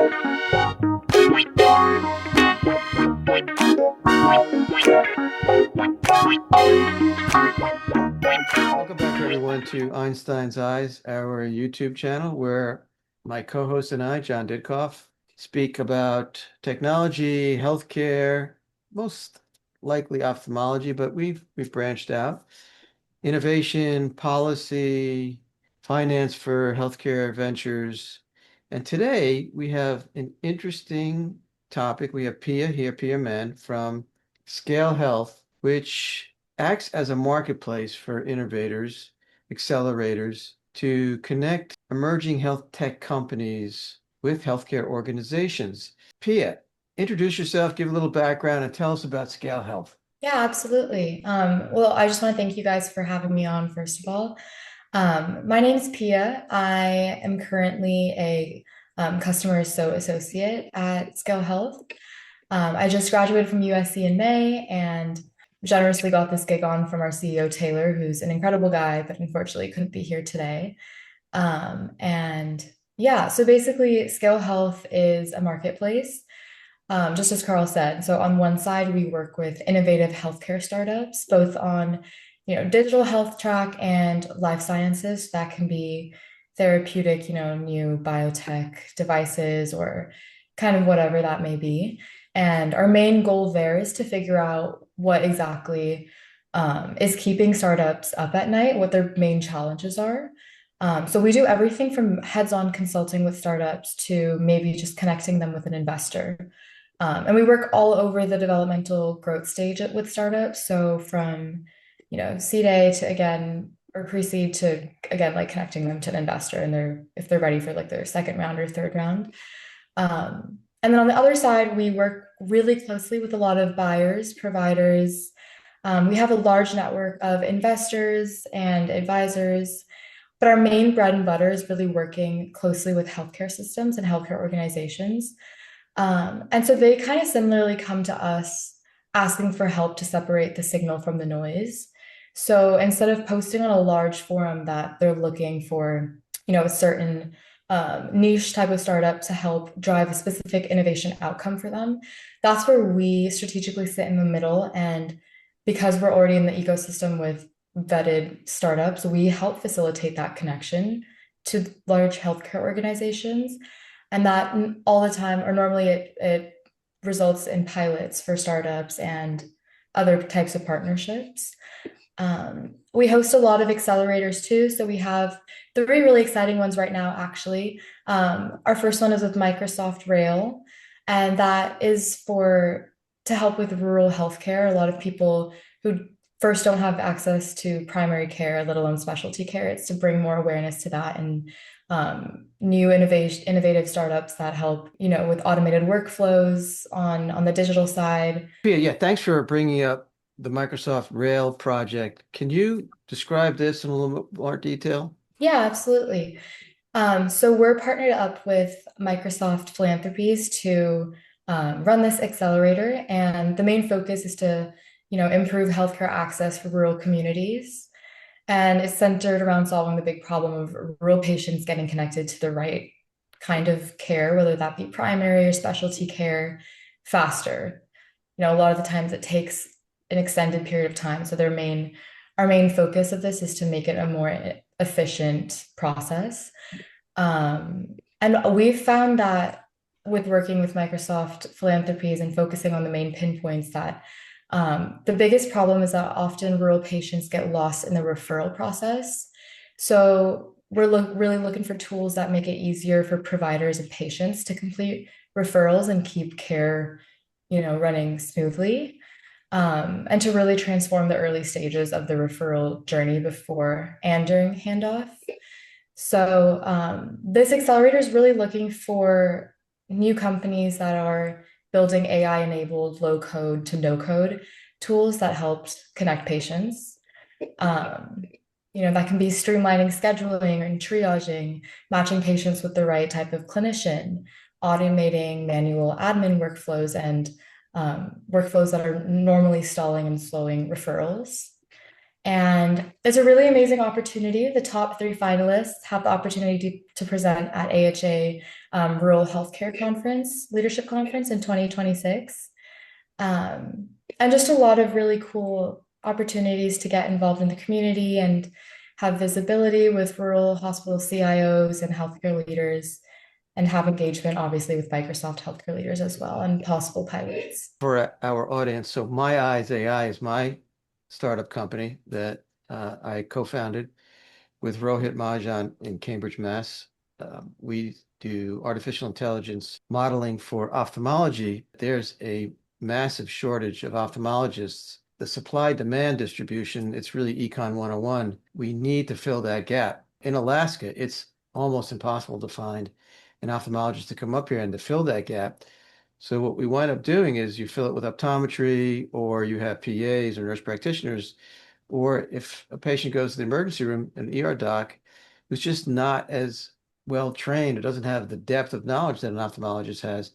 Welcome back, everyone, to Einstein's Eyes, our YouTube channel, where my co-host and I, Jon Ditkoff, speak about technology, healthcare, most likely ophthalmology, but we've branched out, innovation, policy, finance for healthcare ventures. And today we have an interesting topic. We have Piya Mann from ScaleHealth, which acts as a marketplace for innovators, accelerators to connect emerging health tech companies with healthcare organizations. Piya, introduce yourself, give a little background, and tell us about ScaleHealth. Yeah, absolutely. Well, I just want to thank you guys for having me on, first of all. My name is Pia. I am currently a customer associate at ScaleHealth. I just graduated from USC in May and generously got this gig on from our CEO, Taylor, who's an incredible guy, but unfortunately couldn't be here today. And yeah, so basically, ScaleHealth is a marketplace, just as Carl said. So on one side, we work with innovative healthcare startups, both on, digital health track and life sciences. That can be therapeutic, new biotech devices or kind of whatever that may be. And our main goal there is to figure out what exactly is keeping startups up at night, what their main challenges are. So we do everything from heads-on consulting with startups to maybe just connecting them with an investor. And we work all over the developmental growth stage with startups. So from, seed A to again, or pre-seed to again, like connecting them to an investor and if they're ready for like their second round or third round. And then on the other side, we work really closely with a lot of buyers, providers. We have a large network of investors and advisors, but our main bread and butter is really working closely with healthcare systems and healthcare organizations. And so they kind of similarly come to us asking for help to separate the signal from the noise. So instead of posting on a large forum that they're looking for, a certain niche type of startup to help drive a specific innovation outcome for them, that's where we strategically sit in the middle. And because we're already in the ecosystem with vetted startups, we help facilitate that connection to large healthcare organizations. And that all the time, or normally it results in pilots for startups and other types of partnerships. We host a lot of accelerators too. So we have three really exciting ones right now, actually. Our first one is with Microsoft Rail, and that is to help with rural healthcare. A lot of people who first don't have access to primary care, let alone specialty care. It's to bring more awareness to that and new innovative startups that help, with automated workflows on the digital side. Yeah, thanks for bringing up the Microsoft Rail project. Can you describe this in a little bit more detail? Yeah, absolutely. So we're partnered up with Microsoft Philanthropies to run this accelerator, and the main focus is to, improve healthcare access for rural communities. And it's centered around solving the big problem of rural patients getting connected to the right kind of care, whether that be primary or specialty care, faster. A lot of the times it takes an extended period of time. So our main focus of this is to make it a more efficient process. And we've found that with working with Microsoft Philanthropies and focusing on the main pinpoints that the biggest problem is that often rural patients get lost in the referral process. So we're really looking for tools that make it easier for providers and patients to complete referrals and keep care, running smoothly, and to really transform the early stages of the referral journey before and during handoff. So this accelerator is really looking for new companies that are building AI-enabled low-code to no-code tools that help connect patients. That can be streamlining scheduling and triaging, matching patients with the right type of clinician, automating manual admin workflows and workflows that are normally stalling and slowing referrals. And it's a really amazing opportunity. The top three finalists have the opportunity to present at AHA Rural Healthcare Conference, Leadership Conference in 2026. Um, and just a lot of really cool opportunities to get involved in the community and have visibility with rural hospital CIOs and healthcare leaders, and have engagement, obviously, with Microsoft healthcare leaders as well and possible pilots. For our audience, so MyEyesAI is my startup company that I co-founded with Rohit Mahajan in Cambridge, Mass. We do artificial intelligence modeling for ophthalmology. There's a massive shortage of ophthalmologists. The supply-demand distribution, it's really Econ 101. We need to fill that gap. In Alaska, it's almost impossible to find an ophthalmologist to come up here and to fill that gap. So what we wind up doing is you fill it with optometry, or you have PAs or nurse practitioners, or if a patient goes to the emergency room, an ER doc who's just not as well trained or doesn't have the depth of knowledge that an ophthalmologist has,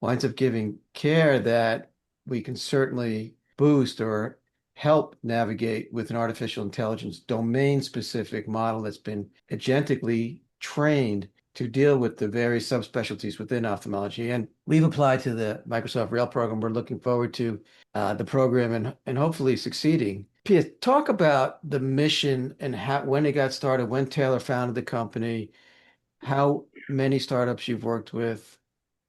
winds up giving care that we can certainly boost or help navigate with an artificial intelligence domain-specific model that's been agentically trained to deal with the various subspecialties within ophthalmology. And we've applied to the Microsoft Rail program. We're looking forward to the program and hopefully succeeding. Pia, talk about the mission and how, when it got started, when Taylor founded the company, how many startups you've worked with,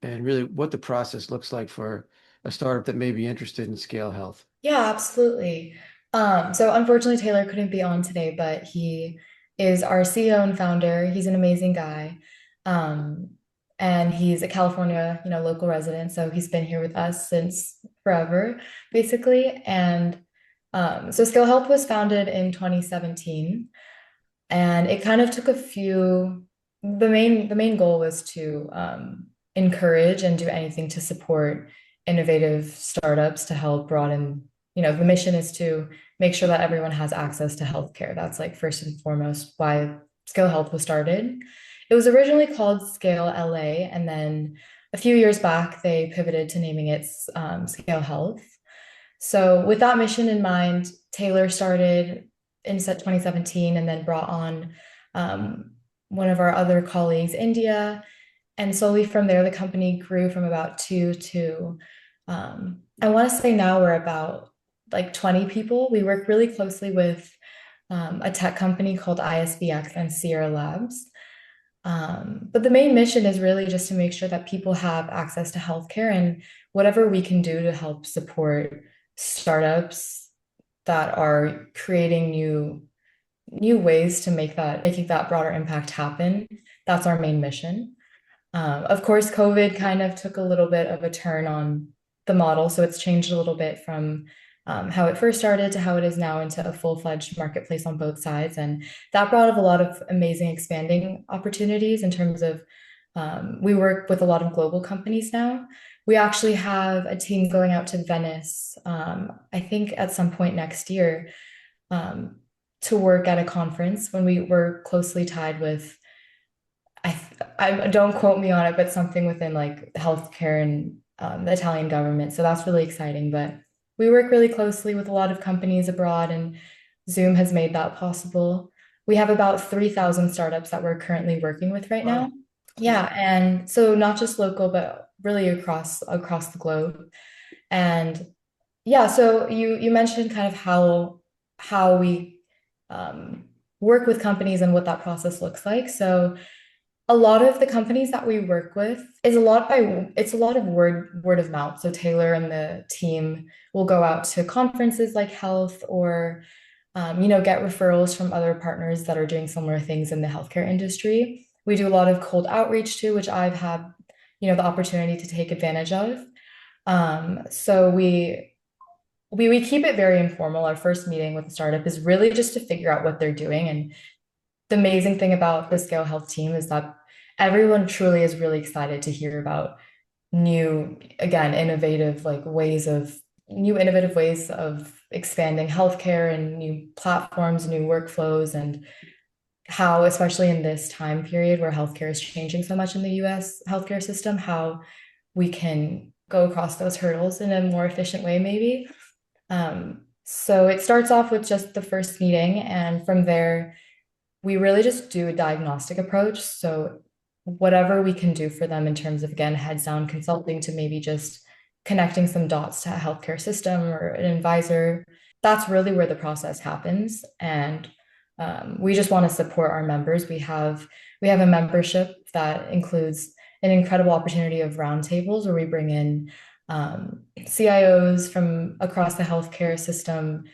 and really what the process looks like for a startup that may be interested in Scale Health. Yeah, absolutely. So unfortunately, Taylor couldn't be on today, but he is our CEO and founder. He's an amazing guy. Um, and he's a California, local resident. So he's been here with us since forever, basically. And so Scale Health was founded in 2017, and it kind of took a few. The main goal was to encourage and do anything to support innovative startups to help broaden. The mission is to make sure that everyone has access to healthcare. That's like first and foremost why Scale Health was started. It was originally called Scale LA, and then a few years back they pivoted to naming it Scale Health. So with that mission in mind, Taylor started in 2017 and then brought on um, one of our other colleagues, India. And slowly from there, the company grew from about two to, I want to say now we're about like 20 people. We work really closely with a tech company called ISVX and Sierra Labs. But the main mission is really just to make sure that people have access to healthcare, and whatever we can do to help support startups that are creating new ways to making that broader impact happen. That's our main mission. Of course, COVID kind of took a little bit of a turn on the model, so it's changed a little bit from how it first started to how it is now into a full-fledged marketplace on both sides. And that brought up a lot of amazing expanding opportunities in terms of we work with a lot of global companies now. We actually have a team going out to Venice, I think at some point next year, um, to work at a conference when we were closely tied with, I don't quote me on it, but something within like healthcare and the Italian government. So that's really exciting. But we work really closely with a lot of companies abroad, and Zoom has made that possible. We have about 3,000 startups that we're currently working with right now. Wow. Yeah, and so not just local, but really across the globe. And yeah, so you mentioned kind of how we work with companies and what that process looks like. So a lot of the companies that we work with it's a lot of word of mouth. So Taylor and the team will go out to conferences like Health, or get referrals from other partners that are doing similar things in the healthcare industry. We do a lot of cold outreach too, which I've had the opportunity to take advantage of. So we keep it very informal. Our first meeting with the startup is really just to figure out what they're doing. And the amazing thing about the Scale Health team is that everyone truly is really excited to hear about new, again, innovative ways of expanding healthcare, and new platforms, new workflows, and how, especially in this time period where healthcare is changing so much in the US healthcare system, how we can go across those hurdles in a more efficient way, maybe. So it starts off with just the first meeting, and from there, we really just do a diagnostic approach. So whatever we can do for them in terms of, again, heads down consulting to maybe just connecting some dots to a healthcare system or an advisor, that's really where the process happens. And we just want to support our members. We have a membership that includes an incredible opportunity of roundtables where we bring in CIOs from across the healthcare system,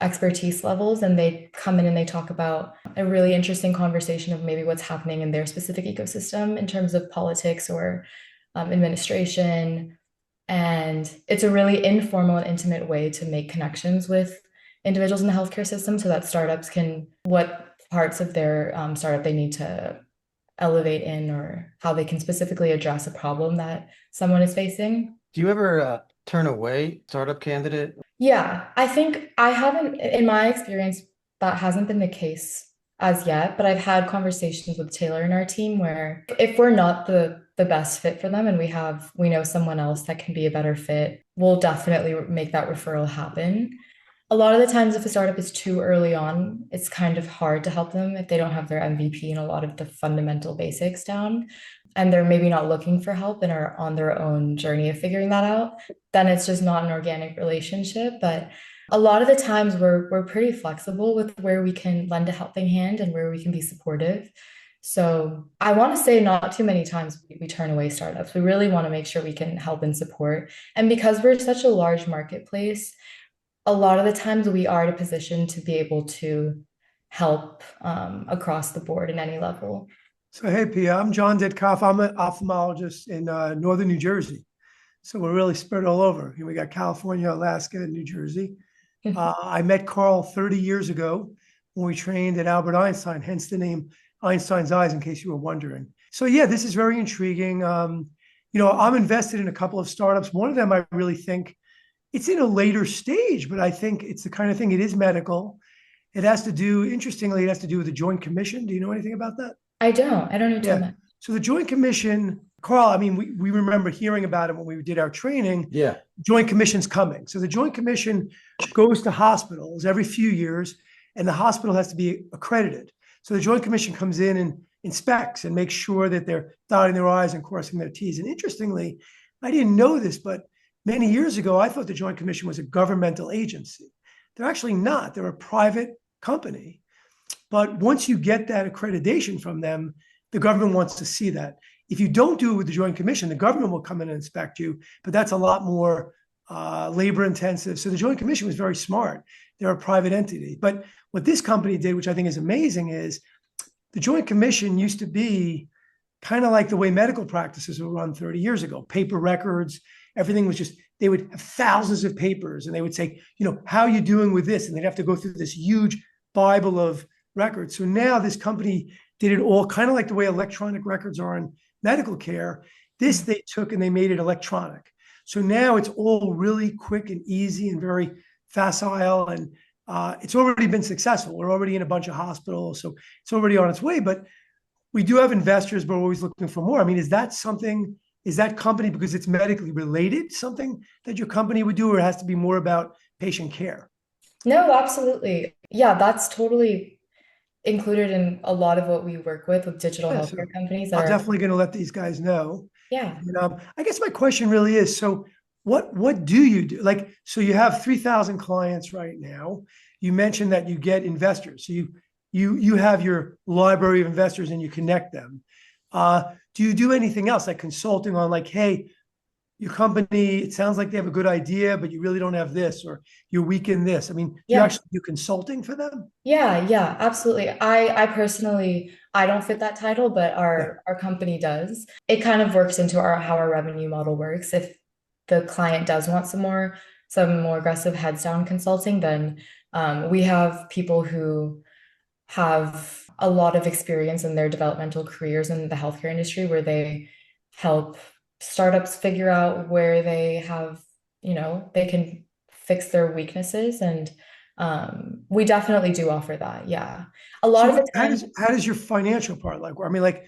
expertise levels, and they come in and they talk about a really interesting conversation of maybe what's happening in their specific ecosystem in terms of politics or administration. And it's a really informal and intimate way to make connections with individuals in the healthcare system so that startups can, what parts of their startup they need to elevate in, or how they can specifically address a problem that someone is facing. Do you ever turn away startup candidate? Yeah, I think I haven't, in my experience, that hasn't been the case as yet, but I've had conversations with Taylor in our team where if we're not the best fit for them and we know someone else that can be a better fit, we'll definitely make that referral happen. A lot of the times, if a startup is too early on, it's kind of hard to help them if they don't have their MVP and a lot of the fundamental basics down, and they're maybe not looking for help and are on their own journey of figuring that out. Then it's just not an organic relationship. But a lot of the times, we're pretty flexible with where we can lend a helping hand and where we can be supportive. So I want to say not too many times we turn away startups. We really want to make sure we can help and support. And because we're such a large marketplace, a lot of the times we are in a position to be able to help across the board in any level. So, hey, Pia, I'm Jon Ditkoff. I'm an ophthalmologist in northern New Jersey. So we're really spread all over. We got California, Alaska, and New Jersey. I met Carl 30 years ago when we trained at Albert Einstein, hence the name Einstein's Eyes, in case you were wondering. So yeah, this is very intriguing. I'm invested in a couple of startups. One of them I really think it's in a later stage, but I think it's the kind of thing, it is medical. Interestingly, it has to do with the Joint Commission. Do you know anything about that? I don't know too Yeah. much. So the Joint Commission, Carl, I mean, we remember hearing about it when we did our training. Yeah. Joint Commission's coming. So the Joint Commission goes to hospitals every few years, and the hospital has to be accredited. So the Joint Commission comes in and inspects and makes sure that they're dotting their I's and crossing their T's. And interestingly, I didn't know this, but many years ago, I thought the Joint Commission was a governmental agency. They're actually not. They're a private company. But once you get that accreditation from them, the government wants to see that. If you don't do it with the Joint Commission, the government will come in and inspect you, but that's a lot more labor intensive. So the Joint Commission was very smart. They're a private entity. But what this company did, which I think is amazing, is the Joint Commission used to be kind of like the way medical practices were run 30 years ago, paper records. Everything was just, they would have thousands of papers and they would say, how are you doing with this? And they'd have to go through this huge Bible of records. So now this company did it all kind of like the way electronic records are in medical care. This they took and they made it electronic. So now it's all really quick and easy and very facile. And it's already been successful. We're already in a bunch of hospitals. So it's already on its way. But we do have investors, but we're always looking for more. I mean, is that company, because it's medically related, something that your company would do, or it has to be more about patient care? No, absolutely. Yeah, that's totally included in a lot of what we work with digital Yeah, healthcare companies I'm that are, definitely going to let these guys know. yeah. And I guess my question really is, so what do you do? Like, so you have 3,000 clients right now. You mentioned that you get investors. So you have your library of investors and you connect them. Do you do anything else, like consulting on, like, hey, your company, it sounds like they have a good idea, but you really don't have this, or you're weak in this? I mean, do you Yeah. actually do consulting for them? Yeah, absolutely. I personally, I don't fit that title, but Yeah. our company does. It kind of works into how our revenue model works. If the client does want some more aggressive heads down consulting, then we have people who have a lot of experience in their developmental careers in the healthcare industry where they help startups figure out where they have, they can fix their weaknesses. And we definitely do offer that. Yeah. A lot of So the time, how does your financial part like work? I mean, like,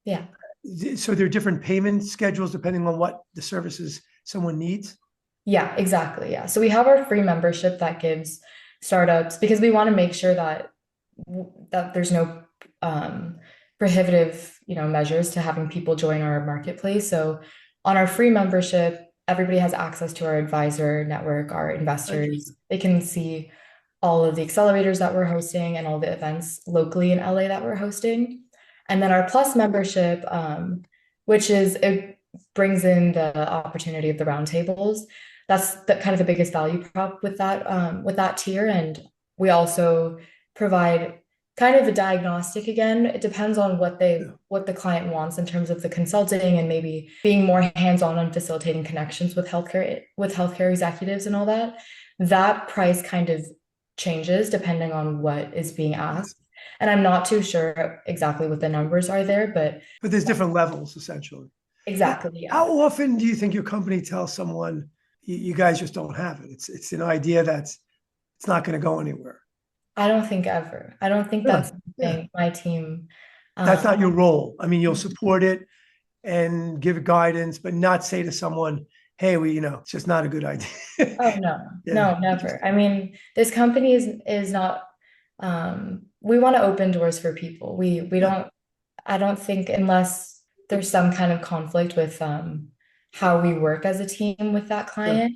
yeah. so there are different payment schedules depending on what the services someone needs? Yeah, exactly. Yeah. So we have our free membership that gives startups because we want to make sure that that there's no prohibitive, measures to having people join our marketplace. So on our free membership, everybody has access to our advisor network, our investors. Interesting. They can see all of the accelerators that we're hosting and all the events locally in LA that we're hosting. And then our plus membership, which is it brings in the opportunity of the roundtables. That's the kind of the biggest value prop with that tier. And we also provide kind of a diagnostic again. It depends on Yeah. what the client wants in terms of the consulting and maybe being more hands-on on facilitating connections with healthcare executives and all that. That price kind of changes depending on what is being asked. And I'm not too sure exactly what the numbers are there, but But there's different levels essentially. exactly, How yeah. often do you think your company tells someone you guys just don't have it? It's an idea that's it's not going to go anywhere. I don't think ever. I don't think Really? that's Yeah. something my team That's um not your role. I mean, you'll support it and give guidance, but not say to someone, "Hey, it's just not a good idea." oh no, Yeah. no, never. I Interesting. mean, this company is not we want to open doors for people. We Yeah. don't I don't think unless there's some kind of conflict with how we work as a team with that Yeah. client,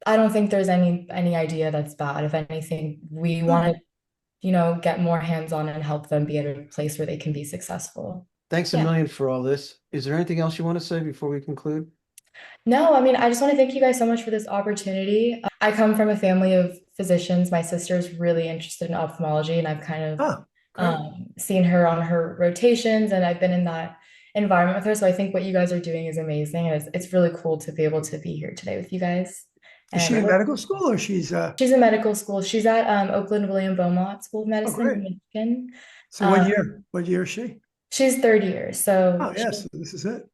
I don't think there's any idea that's bad. If anything, we Good. want to, get more hands-on and help them be at a place where they can be successful. Thanks a Yeah. million for all this. Is there anything else you want to say before we conclude? No, I mean, I just want to thank you guys so much for this opportunity. I come from a family of physicians. My sister's really interested in ophthalmology, and I've kind of Oh, great. seen her on her rotations, and I've been in that environment with her. So I think what you guys are doing is amazing, and it's really cool to be able to be here today with you guys. Is she in And medical school or she's she's in medical school. She's at Oakland William Beaumont School of oh Medicine great. in Michigan. So what Um, year? What year is she? she's third year, so Oh yes, so this is it.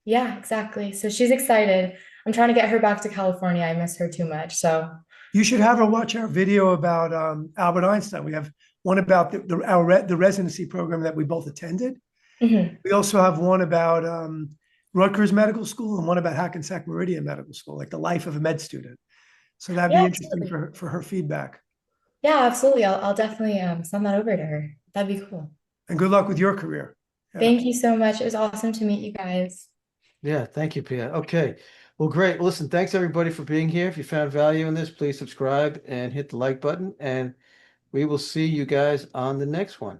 yeah, exactly. So she's excited. I'm trying to get her back to California. I miss her too much. So You should have her watch our video about Albert Einstein. We have one about the residency program that we both attended. mhm. We also have one about Rutgers Medical School and one about Hackensack Meridian Medical School, like the life of a med student. So that'd Yeah, be interesting absolutely. for her feedback. Yeah, absolutely. I'll definitely send that over to her. That'd be cool. And good luck with your career. Yeah. Thank you so much. It was awesome to meet you guys. Yeah, thank you, Pia. Okay. Well, great. Well, listen, thanks everybody for being here. If you found value in this, please subscribe and hit the like button, and we will see you guys on the next one.